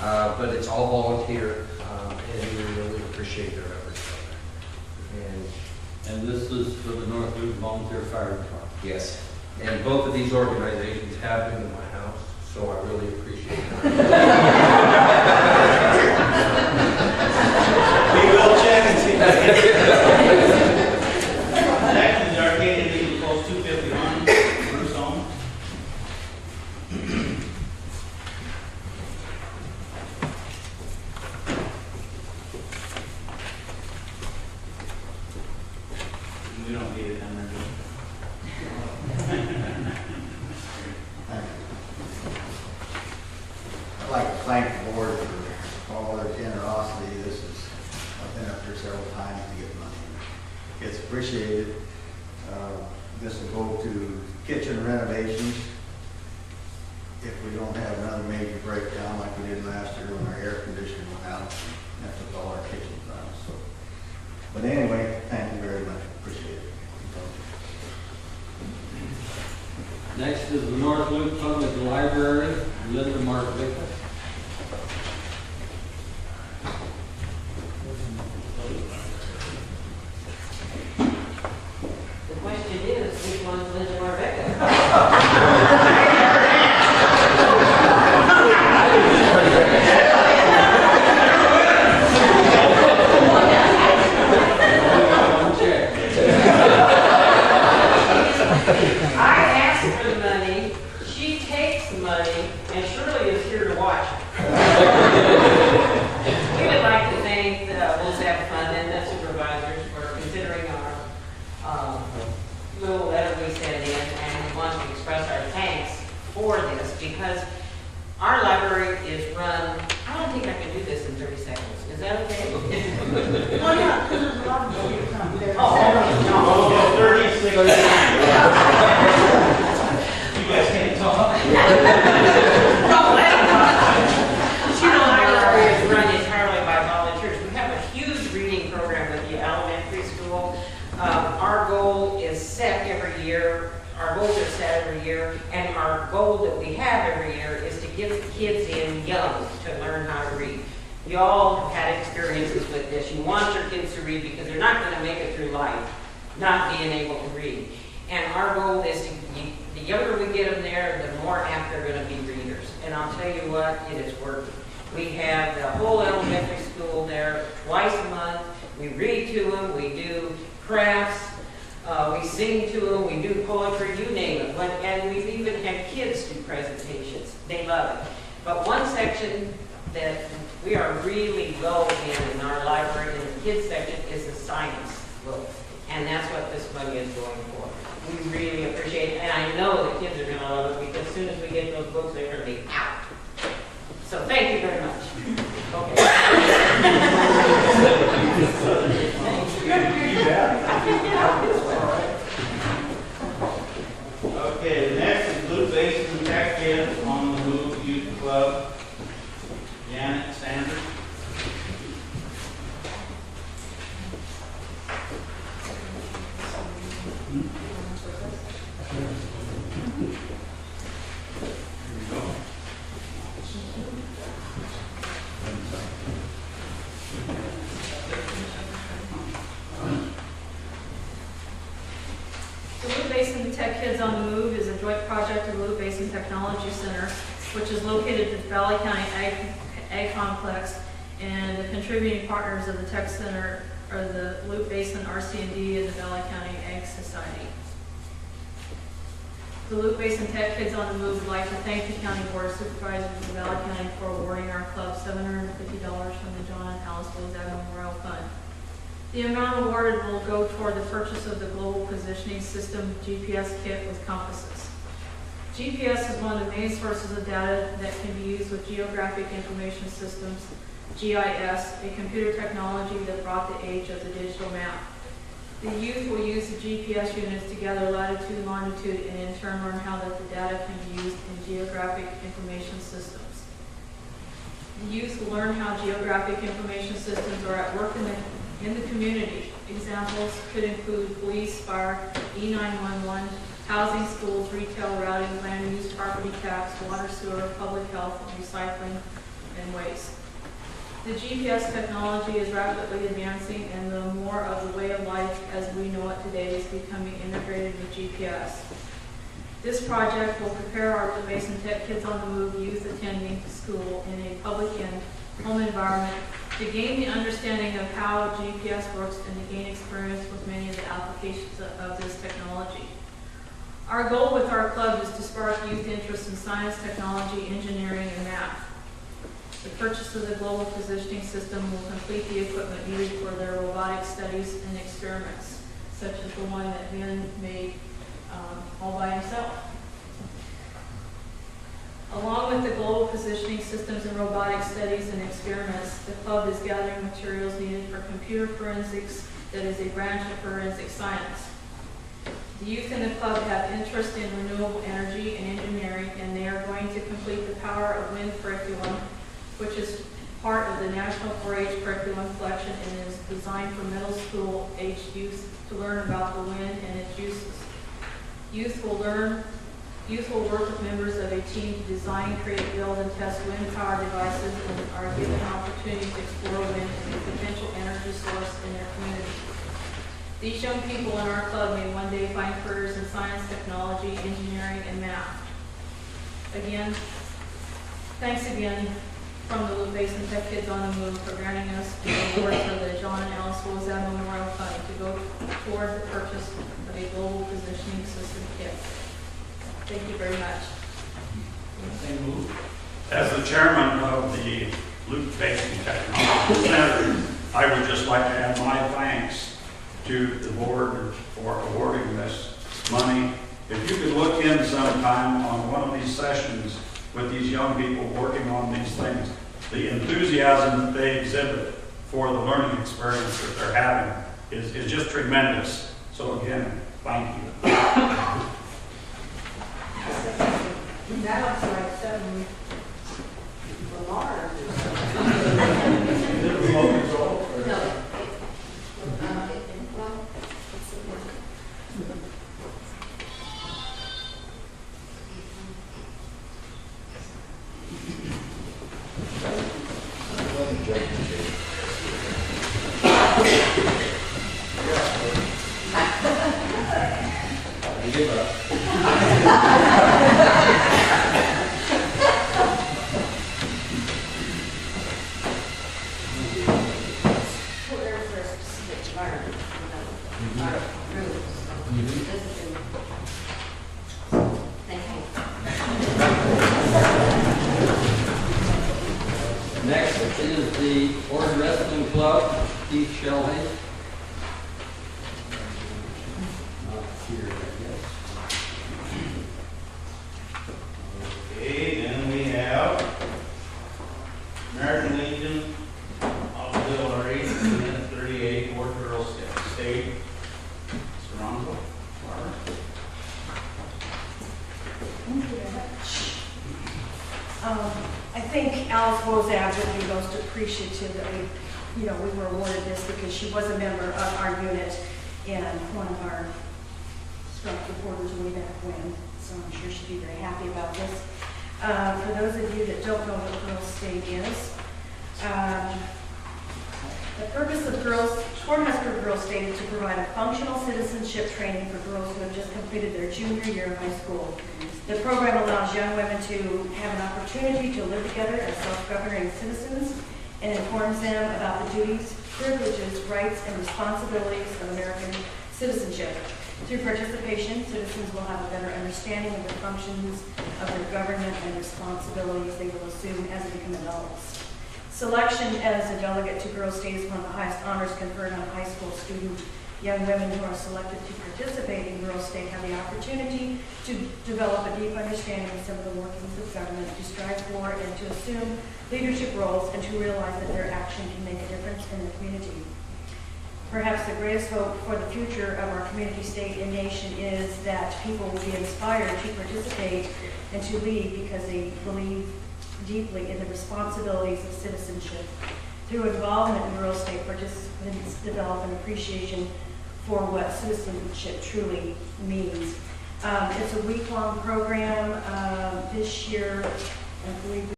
but it's all volunteer, and we really appreciate their efforts. And this is for the North Loop Volunteer Fire Department. Yes, and both of these organizations have been to my house, so I really appreciate it. We will check and see. Next is Arcadia Legal Post 251, Bruce Owen. We don't need it down there, do we? I'd like to thank the board for all their generosity. I've been up here several times to get money. It's appreciated. This will go to kitchen renovations if we don't have another major breakdown like we did last year when our air conditioner went out. That took all our kitchens out. So, but anyway, thank you very much. Appreciate it. Next is the North Loop Public Library, Linda Mark-Vicker. The question is, which one's Linda Marbeca? I asked for the money, she takes the money, and Shirley is here to watch it. We would like to thank the Wozab Fund and the supervisors for considering our little letter we sent in, and we want to express our thanks for this because our library is run, I don't think I can do this in 30 seconds. Is that okay? Oh, yeah, because there's a lot of people come there. Oh, 36. You guys can't talk. Our library is run entirely by volunteers. We have a huge reading program with the elementary school. Our goal is set every year. Our goals are set every year, and our goal that we have every year is to get the kids in young to learn how to read. You all have had experiences with this. You want your kids to read because they're not going to make it through life not being able to read. And our goal is to, the younger we get them there, the more apt they're going to be readers. And I'll tell you what, it is working. We have the whole elementary school there twice a month. We read to them, we do crafts, we sing to them, we do poetry, you name it. And we've even had kids do presentations. They love it. But one section that we are really low in our library in the kids section is the science book. And that's what this money is going for. We really appreciate it. And I know the kids are going to love it because as soon as we get those books, they're going to be out. So thank you very much. Okay, the next is Blue Basin Tech Kids on the Move Youth Club. Janet Sanders. The Blue Basin Tech Kids on the Move is a joint project of the Blue Basin Technology Center, which is located at the Valley County Ag Complex, and the contributing partners of the Tech Center are the Blue Basin RC&D and the Valley County Ag Society. The Blue Basin Tech Kids on the Move would like to thank the County Board of Supervisors of the Valley County for awarding our club $750 from the John and Alice Wozab Memorial Fund. The amount awarded will go toward the purchase of the Global Positioning System GPS kit with compasses. GPS is one of the main sources of data that can be used with geographic information systems, GIS, a computer technology that brought the age of the digital map. The youth will use the GPS units to gather latitude, longitude, and in turn learn how that the data can be used in geographic information systems. The youth will learn how geographic information systems are at work in the community. Examples could include police, fire, E911, housing, schools, retail, routing, land use, property tax, water, sewer, public health, recycling, and waste. The GPS technology is rapidly advancing, and the more of the way of life as we know it today is becoming integrated with GPS. This project will prepare our Blue Basin Tech Kids on the Move youth attending school in a public and home environment to gain the understanding of how GPS works and to gain experience with many of the applications of this technology. Our goal with our club is to spark youth interest in science, technology, engineering, and math. The purchase of the global positioning system will complete the equipment needed for their robotic studies and experiments, such as the one that Ben made all by himself. Along with the global positioning systems and robotic studies and experiments, the club is gathering materials needed for computer forensics that is a branch of forensic science. The youth in the club have interest in renewable energy and engineering, and they are going to complete the Power of Wind curriculum, which is part of the National 4-H curriculum collection and is designed for middle school aged youth to learn about the wind and its uses. Youth will work with members of a team to design, create, build, and test wind power devices and are given opportunities to explore wind as a potential energy source in their community. These young people in our club may one day find careers in science, technology, engineering, and math. Again, thanks again from the Blue Basin Tech Kids on the Move for granting us the award for the John and Alice Wozab Memorial Fund to go toward the purchase of a global positioning system kit. Thank you very much. As the chairman of the Blue Basin Technology Center, I would just like to add my thanks to the board for awarding this money. If you could look in sometime on one of these sessions with these young people working on these things, the enthusiasm that they exhibit for the learning experience that they're having is just tremendous. So again, thank you. That looks like some Lamar. No. Next is the Ford Wrestling Club, Keith Shelby. Not here, I guess. Okay, then we have American Legion Auxiliary, Unit 38, Fort Girls State. Mr. Ronco, Barbara. Thank you very much. I think Alice Wozab would be most appreciative that we were awarded this because she was a member of our unit and one of our strike reporters way back when. So I'm sure she'd be very happy about this. For those of you that don't know what Girls State is, the purpose of Cornhusker Girls State is to provide a functional citizenship training for girls who have just completed their junior year of high school. The program allows young women to have an opportunity to live together as self-governing citizens and informs them about the duties, privileges, rights, and responsibilities of American citizenship. Through participation, citizens will have a better understanding of the functions of their government and responsibilities they will assume as they become adults. Selection as a delegate to Girls State is one of the highest honors conferred on high school student. Young women who are selected to participate in Girls State have the opportunity to develop a deep understanding of some of the workings of government, to strive for and to assume leadership roles, and to realize that their action can make a difference in the community. Perhaps the greatest hope for the future of our community, state, and nation is that people will be inspired to participate and to lead because they believe deeply in the responsibilities of citizenship. Through involvement in Girls State, participants develop an appreciation for what citizenship truly means. It's a week-long program. This year, I believe